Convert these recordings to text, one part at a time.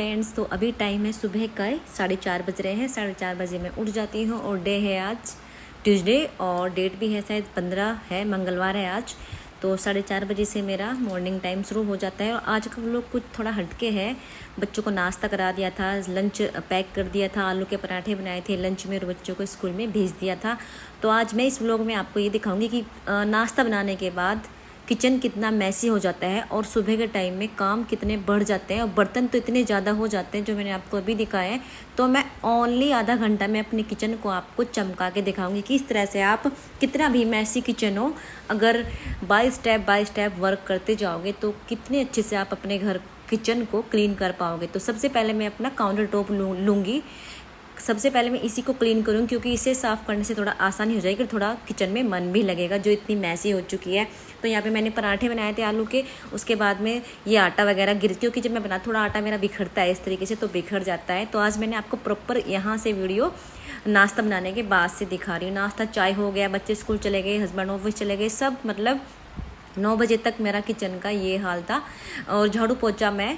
Friends, तो अभी time है सुबह का 4:30 बज रहे हैं। 4:30 बजे मैं उठ जाती हूँ और डे है आज ट्यूसडे और डेट भी है शायद 15 है, मंगलवार है आज। तो 4:30 बजे से मेरा मॉर्निंग टाइम शुरू हो जाता है। और आज का व्लॉग कुछ थोड़ा हटके है। बच्चों को नाश्ता करा दिया था, लंच पैक कर दिया था, आलू के पराठे बनाए थे लंच में और बच्चों को स्कूल में भेज दिया था। तो आज मैं इस व्लॉग में आपको ये दिखाऊंगी कि नाश्ता बनाने के बाद किचन कितना मैसी हो जाता है और सुबह के टाइम में काम कितने बढ़ जाते हैं और बर्तन तो इतने ज़्यादा हो जाते हैं जो मैंने आपको अभी दिखाया है। तो मैं ओनली आधा घंटा में अपने किचन को आपको चमका के दिखाऊंगी कि इस तरह से आप कितना भी मैसी किचन हो, अगर बाय स्टेप वर्क करते जाओगे तो कितने अच्छे से आप अपने घर किचन को क्लीन कर पाओगे। तो सबसे पहले मैं अपना काउंटर टॉप लूँगी। सबसे पहले मैं इसी को क्लीन करूँ क्योंकि इसे साफ़ करने से थोड़ा आसानी हो जाएगी और थोड़ा किचन में मन भी लगेगा जो इतनी मैसी हो चुकी है। तो यहाँ पे मैंने पराठे बनाए थे आलू के, उसके बाद में ये आटा वगैरह क्योंकि जब मैं बना थोड़ा आटा मेरा बिखरता है इस तरीके से, तो बिखर जाता है। तो आज मैंने आपको प्रॉपर यहाँ से वीडियो नाश्ता बनाने के बाद से दिखा रही हूँ। नाश्ता चाय हो गया, बच्चे स्कूल चले गए, हस्बैंड ऑफिस चले गए, सब मतलब 9 बजे तक मेरा किचन का ये हाल था। और झाड़ू पोछा मैं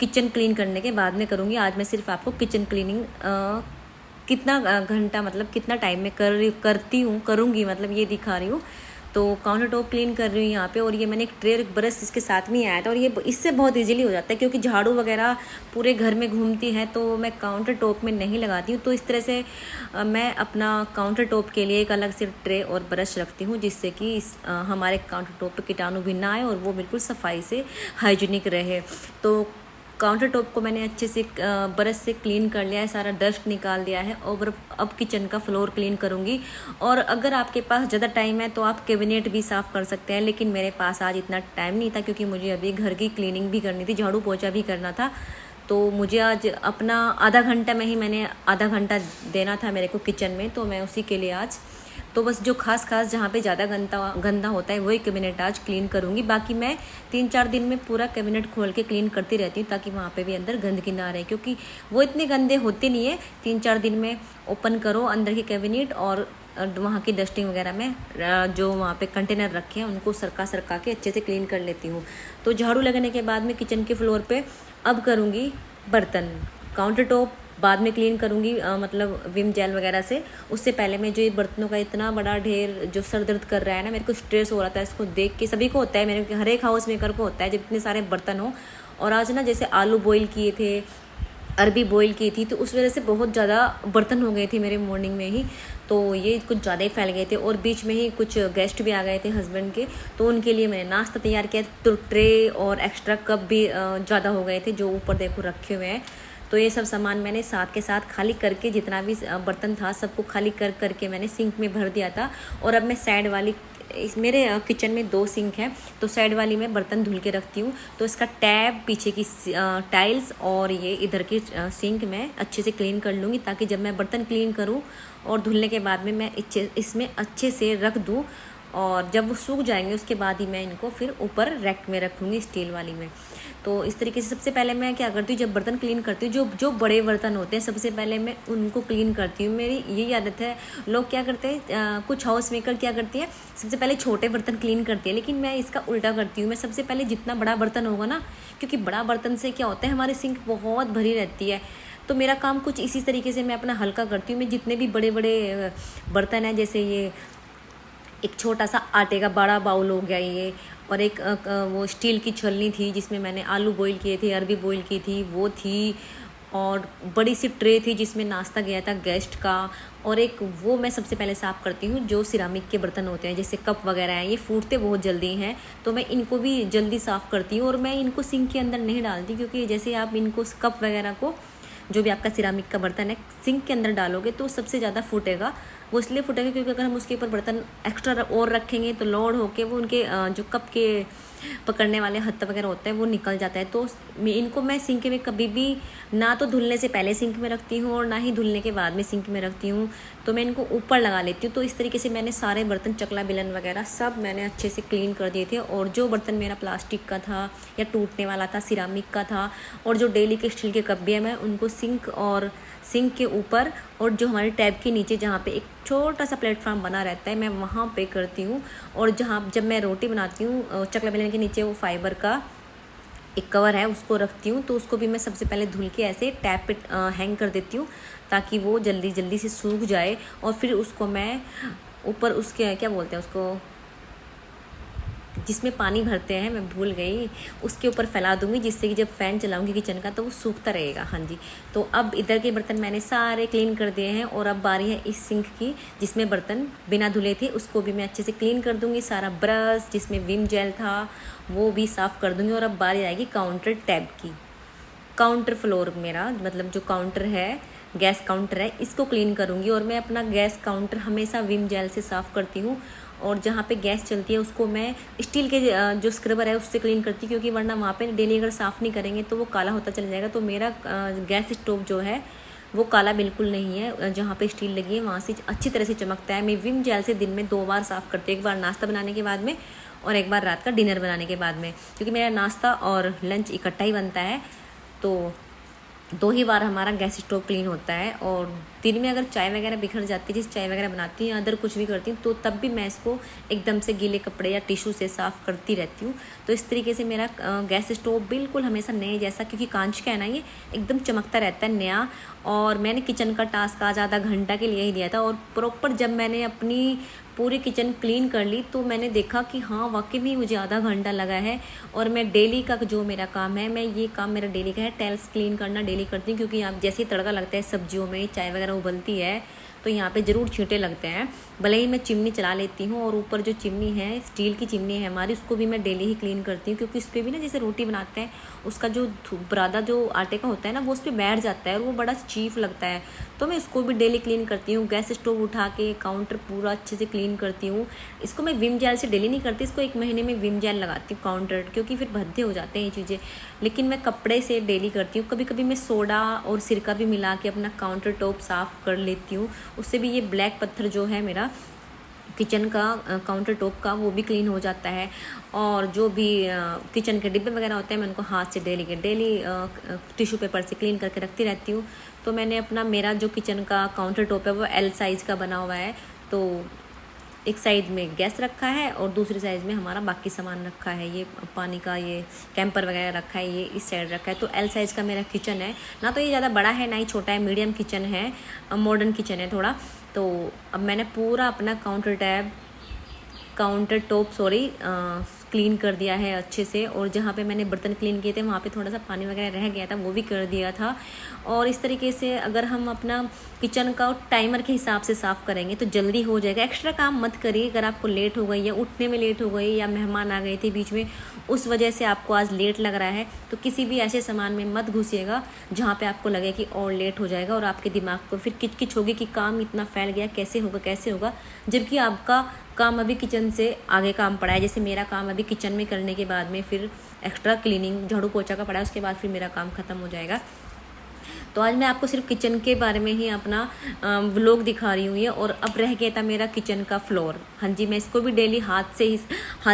किचन क्लीन करने के बाद में करूँगी। आज मैं सिर्फ आपको किचन क्लीनिंग कितना घंटा मतलब कितना टाइम में करूँगी मतलब ये दिखा रही हूँ। तो काउंटर टॉप क्लीन कर रही हूँ यहाँ पे। और ये मैंने एक ट्रे एक ब्रश इसके साथ में आया था और ये इससे बहुत इजीली हो जाता है क्योंकि झाड़ू वगैरह पूरे घर में घूमती है तो मैं काउंटर टॉप में नहीं लगाती हूँ। तो इस तरह से मैं अपना काउंटर टॉप के लिए एक अलग से ट्रे और ब्रश रखती हूँ जिससे कि हमारे काउंटर टॉप पर कीटाणु भी ना आए और वो बिल्कुल सफाई से हाइजीनिक रहे। तो काउंटर टॉप को मैंने अच्छे से ब्रश से क्लीन कर लिया है, सारा डस्ट निकाल दिया है। और अब किचन का फ्लोर क्लीन करूँगी। और अगर आपके पास ज़्यादा टाइम है तो आप कैबिनेट भी साफ़ कर सकते हैं, लेकिन मेरे पास आज इतना टाइम नहीं था क्योंकि मुझे अभी घर की क्लीनिंग भी करनी थी, झाड़ू पोछा भी करना था। तो मुझे आज अपना आधा घंटा में ही मैंने आधा घंटा देना था मेरे को किचन में, तो मैं उसी के लिए आज तो बस जो खास जहाँ पे ज़्यादा गंदा होता है वही कैबिनेट आज क्लीन करूँगी। बाकी मैं 3-4 दिन में पूरा कैबिनेट खोल के क्लीन करती रहती हूँ ताकि वहाँ पे भी अंदर गंदगी ना रहे, क्योंकि वो इतने गंदे होते नहीं है। 3-4 दिन में ओपन करो अंदर के कैबिनेट और वहाँ की डस्टिंग वगैरह में जो वहाँ पे कंटेनर रखे हैं उनको सरका के अच्छे से क्लीन कर लेती हूँ। तो झाड़ू लगने के बाद में किचन के फ्लोर पर अब करूँगी बर्तन। काउंटर टॉप बाद में क्लीन करूँगी मतलब विम जेल वगैरह से। उससे पहले मैं जो ये बर्तनों का इतना बड़ा ढेर जो सर दर्द कर रहा है ना, मेरे को स्ट्रेस हो रहा था इसको देख के। सभी को होता है, मेरे हर एक हाउस मेकर को होता है जब इतने सारे बर्तन हो। और आज ना जैसे आलू बॉईल किए थे, अरबी बॉईल की थी, तो उस वजह से बहुत ज़्यादा बर्तन हो गए थे मेरे मॉर्निंग में ही। तो ये कुछ ज़्यादा ही फैल गए थे और बीच में ही कुछ गेस्ट भी आ गए थे हस्बैंड के, तो उनके लिए मैंने नाश्ता तैयार किया। तो ट्रे और एक्स्ट्रा कप भी ज़्यादा हो गए थे जो ऊपर देखो रखे हुए हैं। तो ये सब सामान मैंने साथ के साथ खाली करके, जितना भी बर्तन था सबको खाली करके मैंने सिंक में भर दिया था। और अब मैं साइड वाली मेरे किचन में 2 सिंक हैं, तो साइड वाली में बर्तन धुल के रखती हूँ। तो इसका टैब, पीछे की टाइल्स और ये इधर की सिंक मैं अच्छे से क्लीन कर लूँगी ताकि जब मैं बर्तन क्लीन करूँ और धुलने के बाद में मैं इसमें अच्छे से रख दूँ। और जब वो सूख जाएंगे उसके बाद ही मैं इनको फिर ऊपर रैक में रखूँगी स्टील वाली में। तो इस तरीके से सबसे पहले मैं क्या करती हूँ, जब बर्तन क्लीन करती हूँ जो बड़े बर्तन होते हैं सबसे पहले मैं उनको क्लीन करती हूँ। मेरी यही आदत है। लोग क्या करते हैं, कुछ हाउस मेकर क्या करती है, सबसे पहले छोटे बर्तन क्लीन करती है, लेकिन मैं इसका उल्टा करती हूँ। मैं सबसे पहले जितना बड़ा बर्तन होगा ना, क्योंकि बड़ा बर्तन से क्या होता है हमारी सिंक बहुत भरी रहती है, तो मेरा काम कुछ इसी तरीके से मैं अपना हल्का करती हूँ। मैं जितने भी बड़े बड़े बर्तन हैं, जैसे ये एक छोटा सा आटे का बड़ा बाउल हो गया ये, और एक वो स्टील की छलनी थी जिसमें मैंने आलू बॉईल किए थे, अरबी बॉईल की थी वो थी, और बड़ी सी ट्रे थी जिसमें नाश्ता गया था गेस्ट का। और एक वो मैं सबसे पहले साफ़ करती हूँ जो सिरामिक के बर्तन होते हैं, जैसे कप वगैरह हैं, ये फूटते बहुत जल्दी हैं तो मैं इनको भी जल्दी साफ़ करती हूँ। और मैं इनको सिंक के अंदर नहीं डालती क्योंकि जैसे आप इनको कप वगैरह को, जो भी आपका सिरामिक का बर्तन है, सिंक के अंदर डालोगे तो सबसे ज़्यादा फूटेगा। वो इसलिए फूटेगा क्योंकि अगर हम उसके ऊपर बर्तन एक्स्ट्रा और रखेंगे तो लोड होके वो उनके जो कप के पकड़ने वाले हत्था वगैरह होता है वो निकल जाता है। तो इनको मैं सिंक में कभी भी ना तो धुलने से पहले सिंक में रखती हूँ और ना ही धुलने के बाद में सिंक में रखती हूँ, तो मैं इनको ऊपर लगा लेती हूँ। तो इस तरीके से मैंने सारे बर्तन, चकला बेलन वगैरह सब मैंने अच्छे से क्लीन कर दिए थे। और जो बर्तन मेरा प्लास्टिक का था या टूटने वाला था, सिरामिक का था, और जो डेली के स्टील के कप भी है, मैं उनको सिंक के ऊपर और जो हमारे टैब के नीचे जहाँ पे एक छोटा सा प्लेटफॉर्म बना रहता है मैं वहाँ पे करती हूँ। और जब मैं रोटी बनाती हूँ, चकला बेलन के नीचे वो फाइबर का एक कवर है उसको रखती हूँ, तो उसको भी मैं सबसे पहले धुल के ऐसे टैप पे हैंग कर देती हूँ ताकि वो जल्दी जल्दी से सूख जाए। और फिर उसको मैं ऊपर उसके क्या बोलते हैं उसको, जिसमें पानी भरते हैं, मैं भूल गई, उसके ऊपर फैला दूंगी, जिससे कि जब फ़ैन चलाऊंगी किचन का तो वो सूखता रहेगा। हाँ जी, तो अब इधर के बर्तन मैंने सारे क्लीन कर दिए हैं और अब बारी है इस सिंक की जिसमें बर्तन बिना धुले थे, उसको भी मैं अच्छे से क्लीन कर दूंगी। सारा ब्रश जिसमें विम जेल था वो भी साफ़ कर दूंगी। और अब बारी आएगी काउंटर टैब की। काउंटर फ्लोर मेरा मतलब जो काउंटर है, गैस काउंटर है, इसको क्लीन करूँगी। और मैं अपना गैस काउंटर हमेशा विम जेल से साफ़ करती हूँ। और जहाँ पे गैस चलती है उसको मैं स्टील के जो स्क्रबर है उससे क्लीन करती हूँ, क्योंकि वरना वहाँ पे डेली अगर साफ़ नहीं करेंगे तो वो काला होता चला जाएगा। तो मेरा गैस स्टोव जो है वो काला बिल्कुल नहीं है, जहाँ पे स्टील लगी है वहाँ से अच्छी तरह से चमकता है। मैं विम जेल से दिन में 2 बार साफ़ करती हूँ, एक बार नाश्ता बनाने के बाद में और एक बार रात का डिनर बनाने के बाद में, क्योंकि मेरा नाश्ता और लंच इकट्ठा ही बनता है। तो 2 ही बार हमारा गैस स्टोव क्लीन होता है। और दिन में अगर चाय वगैरह बिखर जाती है, जिस चाय वगैरह बनाती हूँ या अदर कुछ भी करती हूँ, तो तब भी मैं इसको एकदम से गीले कपड़े या टिश्यू से साफ़ करती रहती हूँ। तो इस तरीके से मेरा गैस स्टोव बिल्कुल हमेशा नए जैसा, क्योंकि कांच का है ना, ये एकदम चमकता रहता है नया। और मैंने किचन का टास्क आज आधा घंटा के लिए ही दिया था, और प्रॉपर जब मैंने अपनी पूरी किचन क्लीन कर ली तो मैंने देखा कि हाँ वाकई में मुझे आधा घंटा लगा है। और मैं डेली का जो मेरा काम है, मैं ये काम मेरा डेली का है, टाइल्स क्लीन करना डेली करती हूँ। क्योंकि यहाँ जैसे ही तड़का लगता है सब्जियों में, चाय वगैरह उबलती है, तो यहाँ पे ज़रूर छींटे लगते हैं। भले ही मैं चिमनी चला लेती हूँ, और ऊपर जो चिमनी है स्टील की चिमनी है हमारी, उसको भी मैं डेली ही क्लीन करती हूँ। क्योंकि इस पर भी ना जैसे रोटी बनाते हैं उसका जो बुरादा जो आटे का होता है ना, वो उस पर बैठ जाता है और वो बड़ा चीफ लगता है। तो मैं इसको भी डेली क्लीन करती हूँ। गैस स्टोव उठा के काउंटर पूरा अच्छे से क्लीन करती हूँ। इसको मैं विम जेल से डेली नहीं करती, इसको 1 महीने में विम जेल लगाती हूँ काउंटर, क्योंकि फिर भद्दे हो जाते हैं ये चीज़ें। लेकिन मैं कपड़े से डेली करती हूँ। कभी कभी मैं सोडा और सिरका भी मिला के अपना काउंटर टॉप साफ़ कर लेती हूँ, उससे भी ये ब्लैक पत्थर जो है मेरा किचन का काउंटर टॉप का, वो भी क्लीन हो जाता है। और जो भी किचन के डिब्बे वगैरह होते हैं मैं उनको हाथ से डेली टिश्यू पेपर से क्लीन करके रखती रहती हूँ। तो मैंने अपना मेरा जो किचन का काउंटर टॉप है वो L साइज़ का बना हुआ है। तो एक साइड में गैस रखा है और दूसरी साइड में हमारा बाकी सामान रखा है, ये पानी का ये कैंपर वगैरह रखा है, ये इस साइड रखा है। तो L साइज़ का मेरा किचन है ना, तो ये ज़्यादा बड़ा है ना ही छोटा है, मीडियम किचन है, मॉडर्न किचन है थोड़ा। तो अब मैंने पूरा अपना काउंटर टॉप क्लीन कर दिया है अच्छे से। और जहाँ पे मैंने बर्तन क्लीन किए थे वहाँ पे थोड़ा सा पानी वगैरह रह गया था, वो भी कर दिया था। और इस तरीके से अगर हम अपना किचन का टाइमर के हिसाब से साफ़ करेंगे तो जल्दी हो जाएगा। एक्स्ट्रा काम मत करिए। अगर आपको लेट हो गई या उठने में लेट हो गई या मेहमान आ गए थे बीच में, उस वजह से आपको आज लेट लग रहा है, तो किसी भी ऐसे सामान में मत घुसिएगा जहाँ पे आपको लगे कि और लेट हो जाएगा। और आपके दिमाग को फिर किचकिच होगी कि काम इतना फैल गया, कैसे होगा, जबकि आपका काम अभी किचन से आगे काम पड़ा है। जैसे मेरा काम अभी किचन में करने के बाद में फिर एक्स्ट्रा क्लीनिंग झाड़ू पोछा का पड़ा है, उसके बाद फिर मेरा काम ख़त्म हो जाएगा। तो आज मैं आपको सिर्फ किचन के बारे में ही अपना व्लॉग दिखा रही हूँ ये। और अब रह गया था मेरा किचन का फ्लोर। हाँ जी, मैं इसको भी डेली हाथ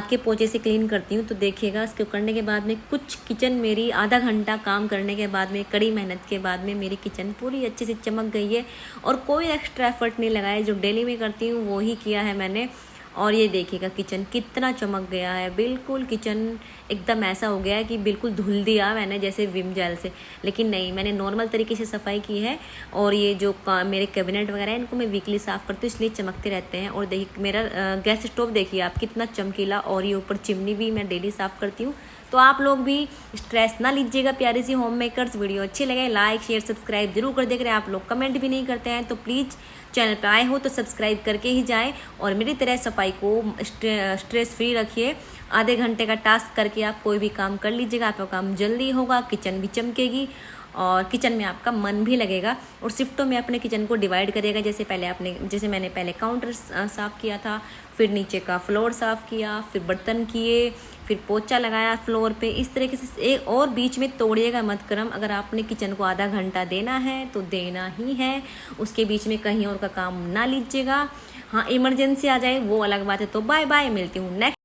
के पोछे से क्लीन करती हूँ। तो देखिएगा इसको करने के बाद में कुछ किचन मेरी आधा घंटा काम करने के बाद में, कड़ी मेहनत के बाद में मेरी किचन पूरी अच्छे से चमक गई है। और कोई एक्स्ट्रा एफर्ट नहीं लगाया, जो डेली में करती हूँ वो ही किया है मैंने। और ये देखिएगा किचन कितना चमक गया है, बिल्कुल किचन एकदम ऐसा हो गया है कि बिल्कुल धुल दिया मैंने जैसे विम जेल से। लेकिन नहीं, मैंने नॉर्मल तरीके से सफाई की है। और ये जो मेरे कैबिनेट वगैरह है इनको मैं वीकली साफ़ करती हूँ, इसलिए चमकते रहते हैं। और देखिए मेरा गैस स्टोव देखिए आप कितना चमकीला, और ये ऊपर चिमनी भी मैं डेली साफ़ करती हूँ। तो आप लोग भी स्ट्रेस ना लीजिएगा। प्यारी सी होम मेकर्स वीडियो अच्छी लगे लाइक शेयर सब्सक्राइब जरूर कर देख रहे हैं। आप लोग कमेंट भी नहीं करते हैं, तो प्लीज़ चैनल पर आए हो तो सब्सक्राइब करके ही जाएं। और मेरी तरह सफाई को स्ट्रेस फ्री रखिए। आधे घंटे का टास्क करके आप कोई भी काम कर लीजिएगा, आपका काम जल्दी होगा, किचन भी चमकेगी और किचन में आपका मन भी लगेगा। और शिफ्टों में अपने किचन को डिवाइड करिएगा। जैसे मैंने पहले काउंटर साफ़ किया था, फिर नीचे का फ्लोर साफ़ किया, फिर बर्तन किए, फिर पोछा लगाया फ्लोर पे। इस तरीके से एक और बीच में तोड़िएगा मत क्रम। अगर आपने किचन को आधा घंटा देना है तो देना ही है, उसके बीच में कहीं और का काम ना लीजिएगा। हाँ, इमरजेंसी आ जाए वो अलग बात है। तो बाय बाय, मिलती हूँ नेक्स्ट